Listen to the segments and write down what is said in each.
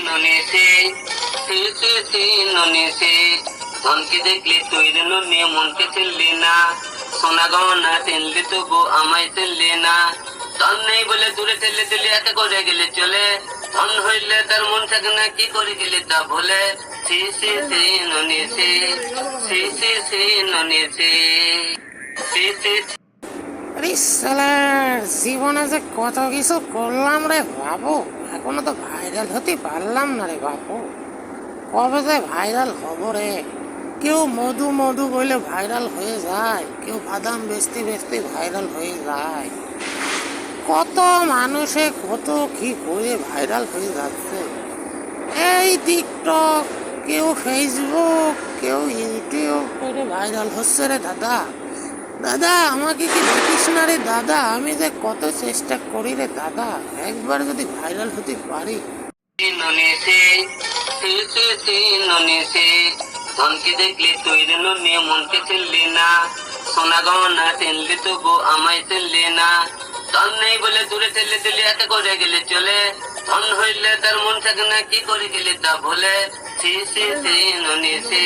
ননি সে ননি সে ধনকে দেখলে তৈর নুনে মনকে চিনলি না, সোনা গহনা চিনলি তবু আমায় চিনলি না। ধন নেই বলে দূরে ঠেলে দিলি, একা করে গেলে চলে, ধন হইলে তার মন থাকে না, কি করে গেলি তা ভুলে। সে ননি সে ননি সে। আরে শালার জীবনে যে কত কিছু করলাম রে বাবু, এখনো তো ভাইরাল হতে পারলাম না রে বাবু। কবে যে ভাইরাল হব রে। কেউ মধু মধু বলে ভাইরাল হয়ে যায়, কেউ বাদাম বেচতে বেচতে ভাইরাল হয়ে যায়। কত মানুষে কত কি করে ভাইরাল হয়ে যাচ্ছে। এই টিকটক, কেউ ফেসবুক, কেউ ইউটিউব করে ভাইরাল হচ্ছে রে দাদা। দাদা আমাকে কি দেখিস না রে দাদা, আমি যে কত চেষ্টা করি রে দাদা, একবার যদি ভাইরাল হতে পারি। ননি সে ননি সে ধনকে দেখলে তৈর নুনে মনকে চিনলি না, সোনা গহনা চিনলি তবু আমায় চিনলি না। ধন নেই বলে দূরে ঠেলে দিলি, একা করে গেলে চলে, ধন হইলে তার মন থাকে না, কি করে গেলি তা ভুলে। সে ননি সে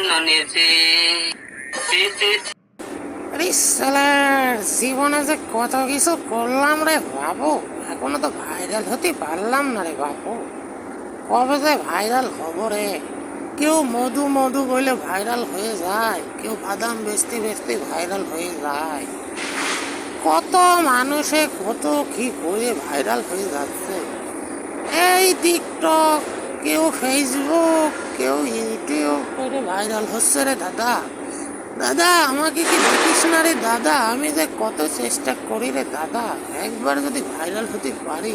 ননি সে। আরে শালার জীবনে যে কত কিছু করলাম রে বাবু, এখনো তো ভাইরাল হতে পারলাম না রে বাবু। কবে যে ভাইরাল হব রে। কেউ মধু মধু বলে ভাইরাল হয়ে যায়, কেউ বাদাম বেচতে বেচতে ভাইরাল হয়ে যায়। কত মানুষে কত কি করে ভাইরাল হয়ে যাচ্ছে। এই টিকটক, কেউ ফেসবুক, কেউ ইউটিউব করে ভাইরাল হচ্ছে রে দাদা। দাদা আমাকে কি দেখিস না রে দাদা, আমি যে কত চেষ্টা করি রে দাদা, একবার যদি ভাইরাল হতে পারি।